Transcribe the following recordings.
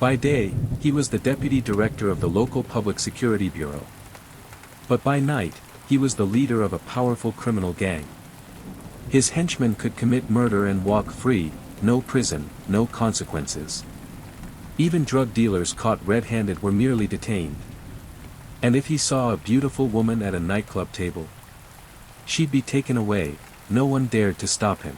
By day, he was the deputy director of the local public security bureau. But by night, he was the leader of a powerful criminal gang. His henchmen could commit murder and walk free, no prison, no consequences. Even drug dealers caught red-handed were merely detained. And if he saw a beautiful woman at a nightclub table, she'd be taken away, no one dared to stop him.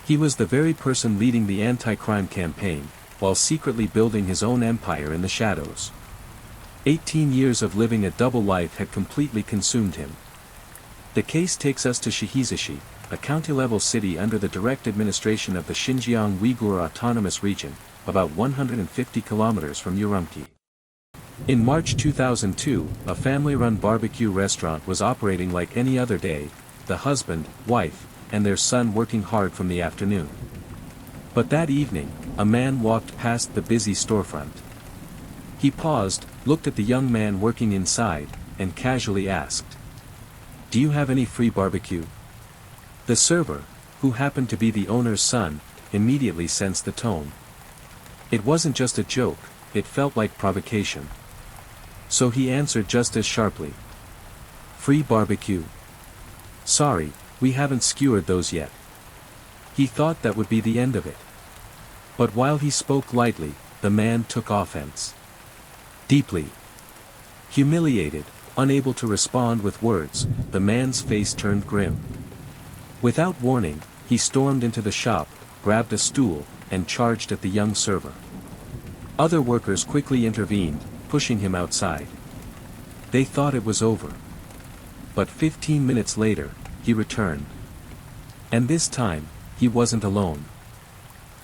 He was the very person leading the anti-crime campaign, while secretly building his own empire in the shadows. 18 years of living a double life had completely consumed him. The case takes us to Shihizashi, a county-level city under the direct administration of the Xinjiang Uyghur Autonomous Region, about 150 kilometers from Urumqi. In March 2002, a family-run barbecue restaurant was operating like any other day, the husband, wife, and their son working hard from the afternoon. But that evening, a man walked past the busy storefront. He paused, looked at the young man working inside, and casually asked, "Do you have any free barbecue?" The server, who happened to be the owner's son, immediately sensed the tone. It wasn't just a joke, it felt like provocation. So he answered just as sharply. "Free barbecue? Sorry, we haven't skewered those yet." He thought that would be the end of it. But while he spoke lightly, the man took offense. Deeply humiliated, unable to respond with words, the man's face turned grim. Without warning, he stormed into the shop, grabbed a stool, and charged at the young server. Other workers quickly intervened, pushing him outside. They thought it was over. But 15 minutes later, he returned. And this time, he wasn't alone.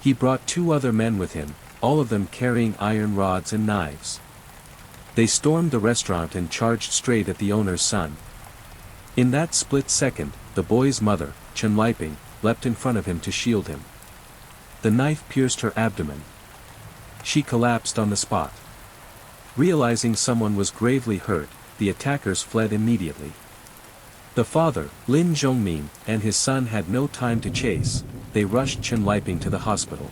He brought 2 other men with him, all of them carrying iron rods and knives. They stormed the restaurant and charged straight at the owner's son. In that split second, the boy's mother, Chen Liping, leapt in front of him to shield him. The knife pierced her abdomen. She collapsed on the spot. Realizing someone was gravely hurt, the attackers fled immediately. The father, Lin Zhongmin, and his son had no time to chase. They rushed Chen Liping to the hospital.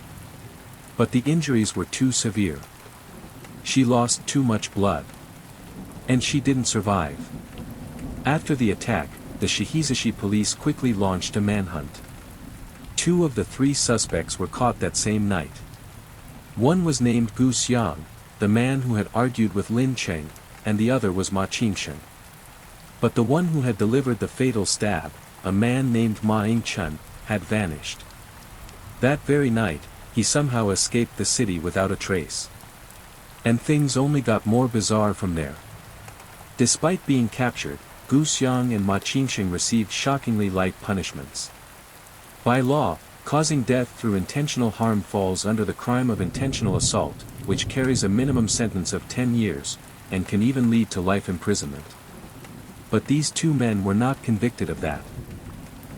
But the injuries were too severe. She lost too much blood. And she didn't survive. After the attack, the Shihizashi police quickly launched a manhunt. 2 of the 3 suspects were caught that same night. One was named Gu Xiang, the man who had argued with Lin Cheng, and the other was Ma Qingsheng. But the one who had delivered the fatal stab, a man named Ma Yingchen, had vanished. That very night, he somehow escaped the city without a trace. And things only got more bizarre from there. Despite being captured, Gu Xiang and Ma Qingsheng received shockingly light punishments. By law, causing death through intentional harm falls under the crime of intentional assault, which carries a minimum sentence of 10 years, and can even lead to life imprisonment. But these 2 men were not convicted of that.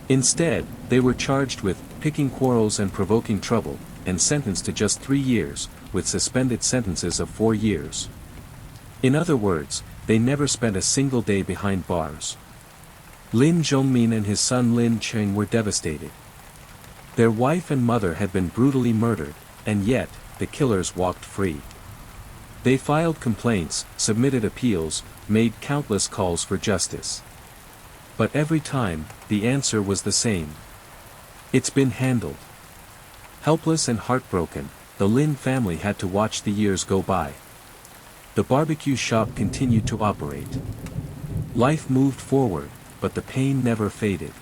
Instead, they were charged with picking quarrels and provoking trouble, and sentenced to just 3 years, with suspended sentences of 4 years. In other words, they never spent a single day behind bars. Lin Zhongmin and his son Lin Cheng were devastated. Their wife and mother had been brutally murdered, and yet, the killers walked free. They filed complaints, submitted appeals, made countless calls for justice. But every time, the answer was the same. It's been handled. Helpless and heartbroken, the Lin family had to watch the years go by. The barbecue shop continued to operate. Life moved forward, but the pain never faded.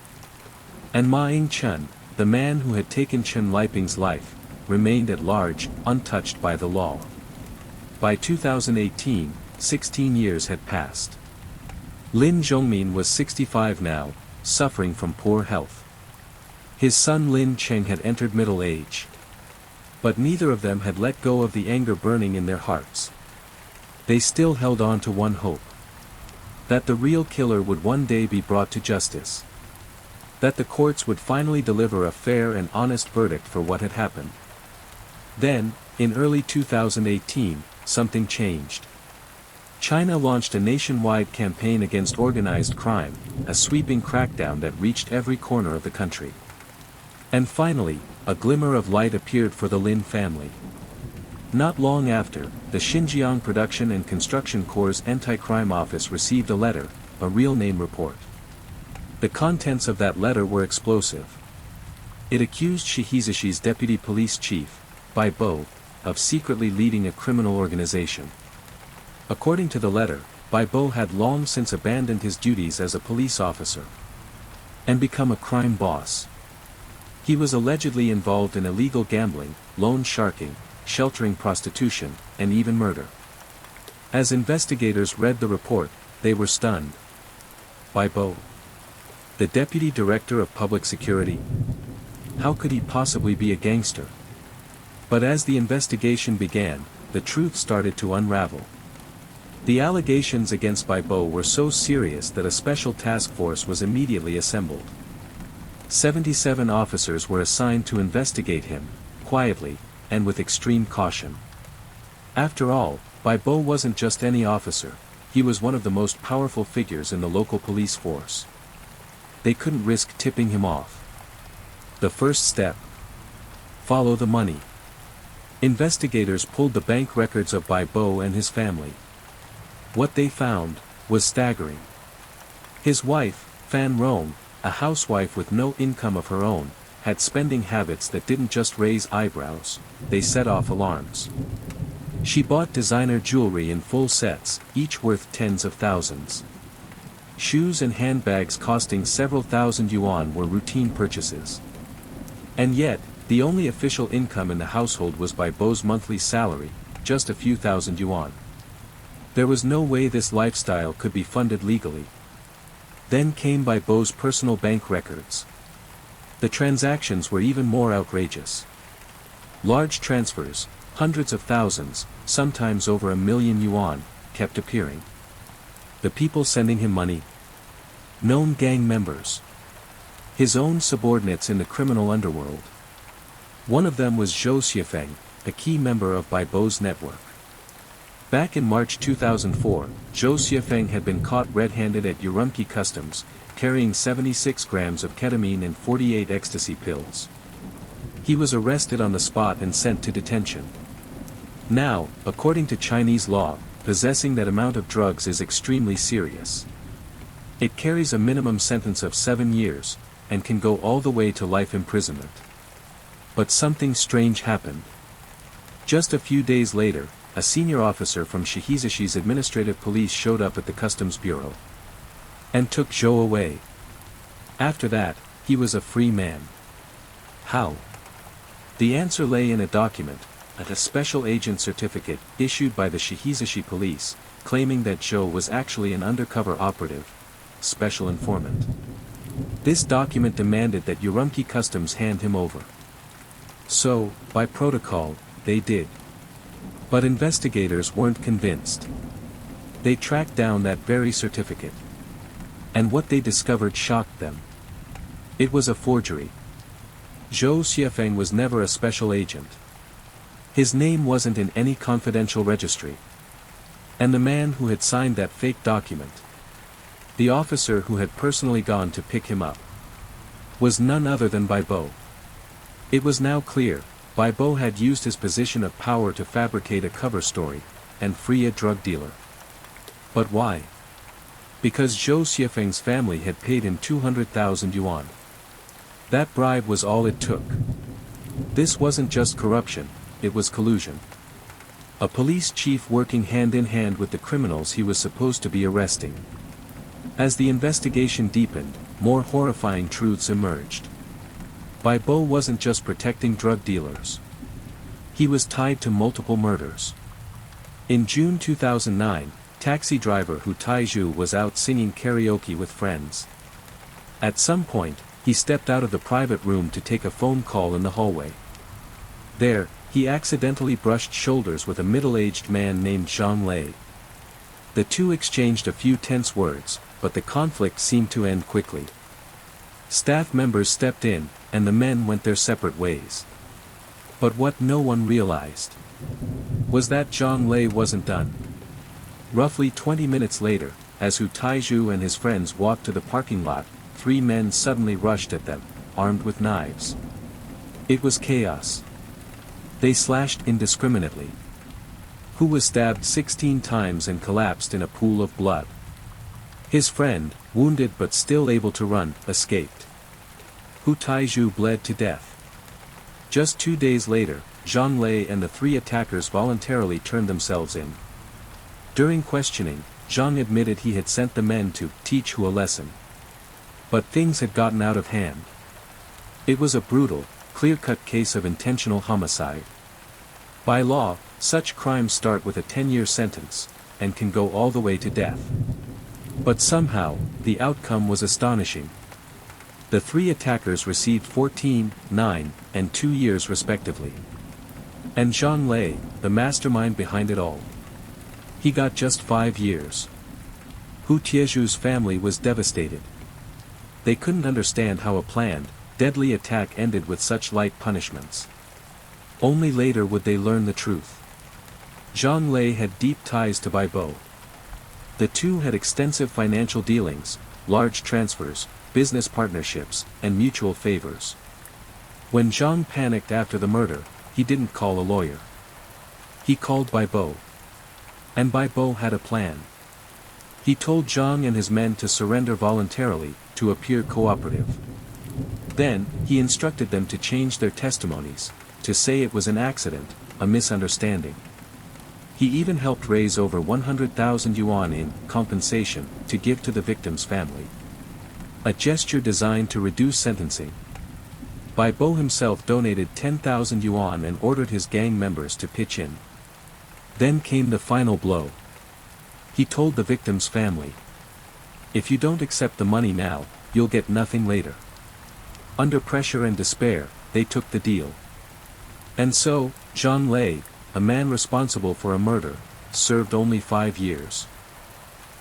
And Ma Yingchen, the man who had taken Chen Liping's life, remained at large, untouched by the law. By 2018, 16 years had passed. Lin Zhongmin was 65 now, suffering from poor health. His son Lin Cheng had entered middle age. But neither of them had let go of the anger burning in their hearts. They still held on to one hope. That the real killer would one day be brought to justice. That the courts would finally deliver a fair and honest verdict for what had happened. Then, in early 2018, something changed. China launched a nationwide campaign against organized crime, a sweeping crackdown that reached every corner of the country. And finally, a glimmer of light appeared for the Lin family. Not long after, the Xinjiang Production and Construction Corps' Anti-Crime Office received a letter, a real name report. The contents of that letter were explosive. It accused Shihizashi's deputy police chief, Bibo, of secretly leading a criminal organization. According to the letter, Bibo had long since abandoned his duties as a police officer and become a crime boss. He was allegedly involved in illegal gambling, loan sharking, sheltering prostitution, and even murder. As investigators read the report, they were stunned. Bibo, the deputy director of public security? How could he possibly be a gangster? But as the investigation began, the truth started to unravel. The allegations against Bibo were so serious that a special task force was immediately assembled. 77 officers were assigned to investigate him, quietly, and with extreme caution. After all, Bibo wasn't just any officer, he was one of the most powerful figures in the local police force. They couldn't risk tipping him off. The first step: follow the money. Investigators pulled the bank records of Bibo and his family. What they found was staggering. His wife, Fan Rong, a housewife with no income of her own, had spending habits that didn't just raise eyebrows, they set off alarms. She bought designer jewelry in full sets, each worth tens of thousands. Shoes and handbags costing several thousand yuan were routine purchases. And yet, the only official income in the household was Bibo's monthly salary, just a few thousand yuan. There was no way this lifestyle could be funded legally. Then came Bibo's personal bank records. The transactions were even more outrageous. Large transfers, hundreds of thousands, sometimes over 1 million yuan, kept appearing. The people sending him money? Known gang members. His own subordinates in the criminal underworld. One of them was Zhou Xiefeng, a key member of Bibo's network. Back in March 2004, Zhou Xiefeng had been caught red-handed at Urumqi Customs, carrying 76 grams of ketamine and 48 ecstasy pills. He was arrested on the spot and sent to detention. Now, according to Chinese law, possessing that amount of drugs is extremely serious. It carries a minimum sentence of 7 years, and can go all the way to life imprisonment. But something strange happened. Just a few days later, a senior officer from Shihizashi's administrative police showed up at the Customs Bureau and took Zhou away. After that, he was a free man. How? The answer lay in a document, a special agent certificate issued by the Shihizashi police, claiming that Zhou was actually an undercover operative, special informant. This document demanded that Urumqi Customs hand him over. So, by protocol, they did. But investigators weren't convinced. They tracked down that very certificate. And what they discovered shocked them. It was a forgery. Zhou Xiefeng was never a special agent. His name wasn't in any confidential registry. And the man who had signed that fake document, the officer who had personally gone to pick him up, was none other than Bibo. It was now clear, Bibo had used his position of power to fabricate a cover story, and free a drug dealer. But why? Because Zhou Xiefeng's family had paid him 200,000 yuan. That bribe was all it took. This wasn't just corruption, it was collusion. A police chief working hand in hand with the criminals he was supposed to be arresting. As the investigation deepened, more horrifying truths emerged. Bibo wasn't just protecting drug dealers. He was tied to multiple murders. In June 2009, taxi driver Hu Taizhu was out singing karaoke with friends. At some point, he stepped out of the private room to take a phone call in the hallway. There, he accidentally brushed shoulders with a middle-aged man named Zhang Lei. The two exchanged a few tense words, but the conflict seemed to end quickly. Staff members stepped in, and the men went their separate ways. But what no one realized was that Zhang Lei wasn't done. Roughly 20 minutes later, as Hu Taizhu and his friends walked to the parking lot, 3 men suddenly rushed at them, armed with knives. It was chaos. They slashed indiscriminately, who was stabbed 16 times and collapsed in a pool of blood. His friend, wounded but still able to run, escaped. Hu Taizhu bled to death. Just 2 days later, Zhang Lei and the 3 attackers voluntarily turned themselves in. During questioning, Zhang admitted he had sent the men to teach Hu a lesson. But things had gotten out of hand. It was a brutal, clear-cut case of intentional homicide. By law, such crimes start with a 10-year sentence, and can go all the way to death. But somehow, the outcome was astonishing. The 3 attackers received 14, 9, and 2 years respectively. And Zhang Lei, the mastermind behind it all, he got just 5 years. Hu Tiezhu's family was devastated. They couldn't understand how a planned, deadly attack ended with such light punishments. Only later would they learn the truth. Zhang Lei had deep ties to Bibo. The two had extensive financial dealings, large transfers, business partnerships, and mutual favors. When Zhang panicked after the murder, he didn't call a lawyer. He called Bibo. And Bibo had a plan. He told Zhang and his men to surrender voluntarily, to appear cooperative. Then, he instructed them to change their testimonies, to say it was an accident, a misunderstanding. He even helped raise over 100,000 yuan in compensation to give to the victim's family. A gesture designed to reduce sentencing. Bibo himself donated 10,000 yuan and ordered his gang members to pitch in. Then came the final blow. He told the victim's family, "If you don't accept the money now, you'll get nothing later." Under pressure and despair, they took the deal. And so, Zhang Lei, a man responsible for a murder, served only 5 years.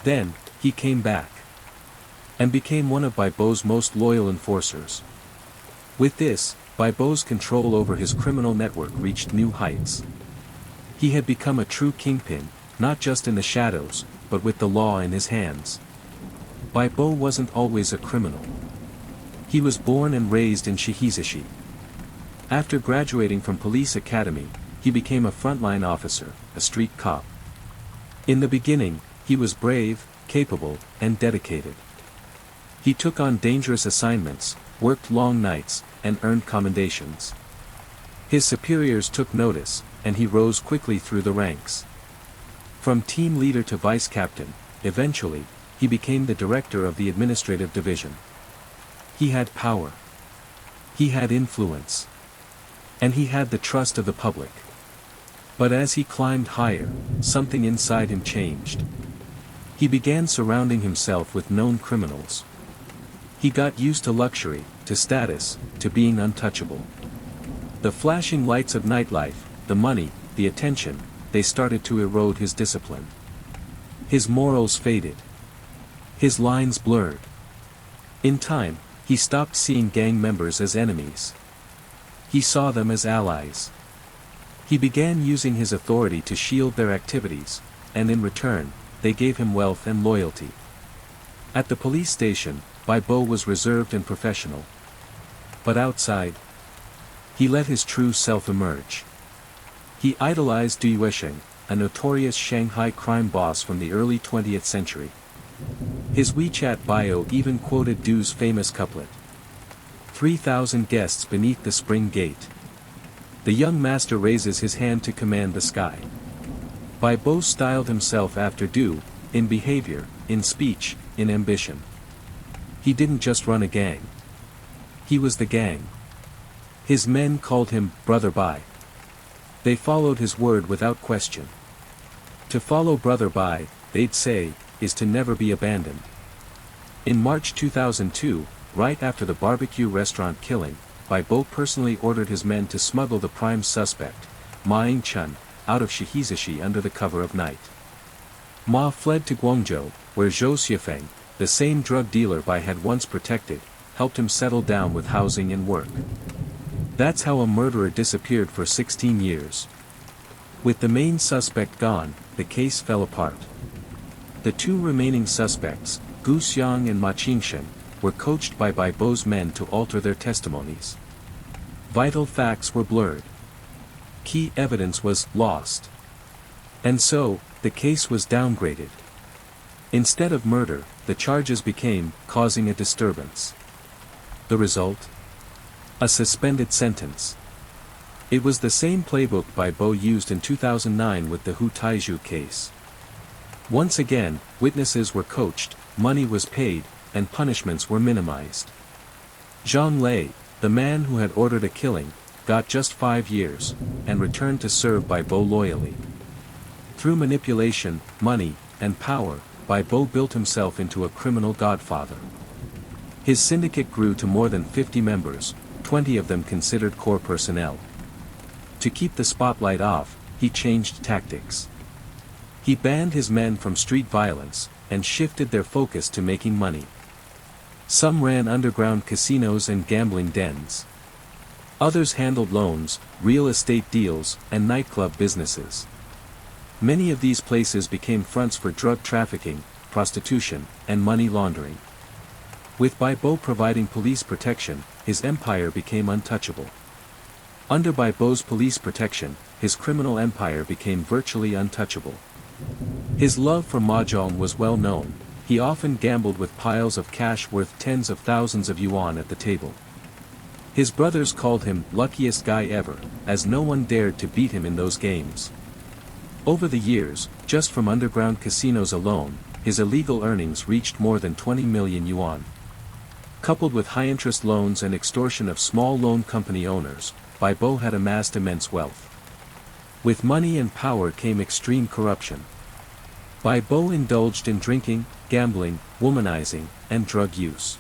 Then, he came back. And became one of Bibo's most loyal enforcers. With this, Bibo's control over his criminal network reached new heights. He had become a true kingpin, not just in the shadows, but with the law in his hands. Bibo wasn't always a criminal. He was born and raised in Shihizishi. After graduating from police academy, he became a frontline officer, a street cop. In the beginning, he was brave, capable, and dedicated. He took on dangerous assignments, worked long nights, and earned commendations. His superiors took notice, and he rose quickly through the ranks. From team leader to vice captain, eventually, he became the director of the administrative division. He had power. He had influence. And he had the trust of the public. But as he climbed higher, something inside him changed. He began surrounding himself with known criminals. He got used to luxury, to status, to being untouchable. The flashing lights of nightlife, the money, the attention, they started to erode his discipline. His morals faded. His lines blurred. In time, he stopped seeing gang members as enemies. He saw them as allies. He began using his authority to shield their activities, and in return, they gave him wealth and loyalty. At the police station, Bibo was reserved and professional. But outside, he let his true self emerge. He idolized Du Yuesheng, a notorious Shanghai crime boss from the early 20th century. His WeChat bio even quoted Du's famous couplet. 3,000 guests beneath the spring gate. The young master raises his hand to command the sky. Bibo styled himself after Du, in behavior, in speech, in ambition. He didn't just run a gang. He was the gang. His men called him Brother Bai. They followed his word without question. To follow Brother Bai, they'd say, is to never be abandoned. In March 2002, right after the barbecue restaurant killing, Bibo personally ordered his men to smuggle the prime suspect, Ma Yingchun, out of Shihizishi under the cover of night. Ma fled to Guangzhou, where Zhou Xiefeng, the same drug dealer Bai had once protected, helped him settle down with housing and work. That's how a murderer disappeared for 16 years. With the main suspect gone, the case fell apart. The 2 remaining suspects, Gu Xiang and Ma Qingshen, were coached by Bibo's men to alter their testimonies. Vital facts were blurred. Key evidence was lost. And so, the case was downgraded. Instead of murder, the charges became causing a disturbance. The result? A suspended sentence. It was the same playbook Bibo used in 2009 with the Hu Taiju case. Once again, witnesses were coached, money was paid, and punishments were minimized. Zhang Lei, the man who had ordered a killing, got just 5 years, and returned to serve Bibo loyally. Through manipulation, money, and power, Bibo built himself into a criminal godfather. His syndicate grew to more than 50 members, 20 of them considered core personnel. To keep the spotlight off, he changed tactics. He banned his men from street violence, and shifted their focus to making money. Some ran underground casinos and gambling dens. Others handled loans, real estate deals, and nightclub businesses. Many of these places became fronts for drug trafficking, prostitution, and money laundering. With Bibo providing police protection, his empire became untouchable. Under Bibo's police protection, his criminal empire became virtually untouchable. His love for mahjong was well known. He often gambled with piles of cash worth tens of thousands of yuan at the table. His brothers called him luckiest guy ever, as no one dared to beat him in those games. Over the years, just from underground casinos alone, his illegal earnings reached more than 20 million yuan. Coupled with high-interest loans and extortion of small loan company owners, Bibo had amassed immense wealth. With money and power came extreme corruption. Bibo indulged in drinking, gambling, womanizing, and drug use.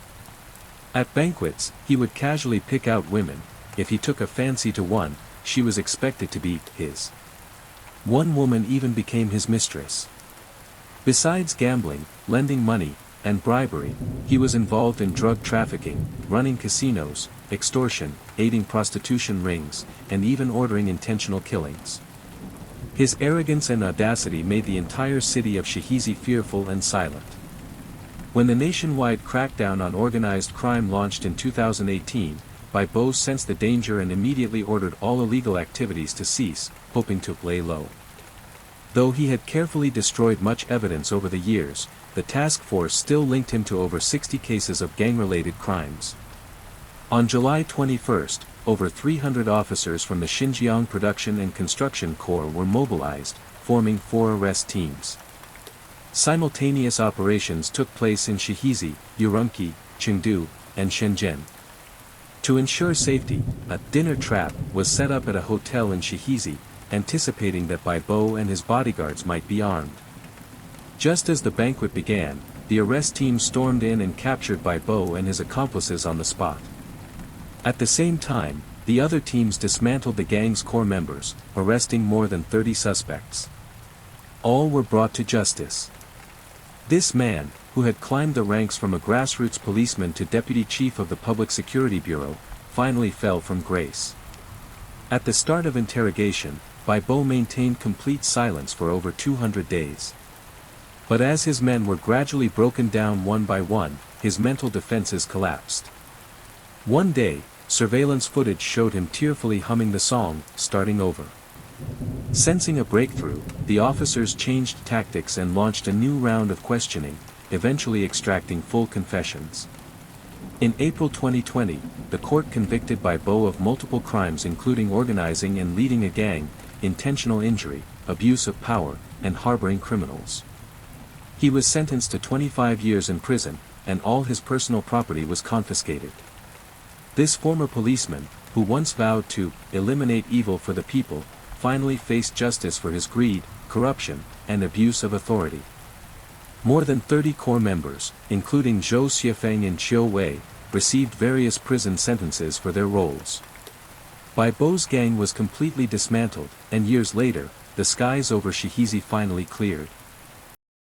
At banquets, he would casually pick out women. If he took a fancy to one, she was expected to be his. One woman even became his mistress. Besides gambling, lending money, and bribery, he was involved in drug trafficking, running casinos, extortion, aiding prostitution rings, and even ordering intentional killings. His arrogance and audacity made the entire city of Shihizi fearful and silent. When the nationwide crackdown on organized crime launched in 2018, Bibo sensed the danger and immediately ordered all illegal activities to cease, hoping to lay low. Though he had carefully destroyed much evidence over the years, the task force still linked him to over 60 cases of gang-related crimes. On July 21, over 300 officers from the Xinjiang Production and Construction Corps were mobilized, forming 4 arrest teams. Simultaneous operations took place in Shihizi, Urumqi, Chengdu, and Shenzhen. To ensure safety, a dinner trap was set up at a hotel in Shihizi, anticipating that Bibo and his bodyguards might be armed. Just as the banquet began, the arrest team stormed in and captured Bibo and his accomplices on the spot. At the same time, the other teams dismantled the gang's core members, arresting more than 30 suspects. All were brought to justice. This man, who had climbed the ranks from a grassroots policeman to deputy chief of the Public Security Bureau, finally fell from grace. At the start of interrogation, Bibo maintained complete silence for over 200 days. But as his men were gradually broken down one by one, his mental defenses collapsed. One day, surveillance footage showed him tearfully humming the song, "Starting Over." Sensing a breakthrough, the officers changed tactics and launched a new round of questioning, eventually extracting full confessions. In April 2020, the court convicted Bibo of multiple crimes including organizing and leading a gang, intentional injury, abuse of power, and harboring criminals. He was sentenced to 25 years in prison, and all his personal property was confiscated. This former policeman, who once vowed to eliminate evil for the people, finally faced justice for his greed, corruption, and abuse of authority. More than 30 core members, including Zhou Xiefeng and Qiu Wei, received various prison sentences for their roles. Bibo's gang was completely dismantled, and years later, the skies over Shihizi finally cleared.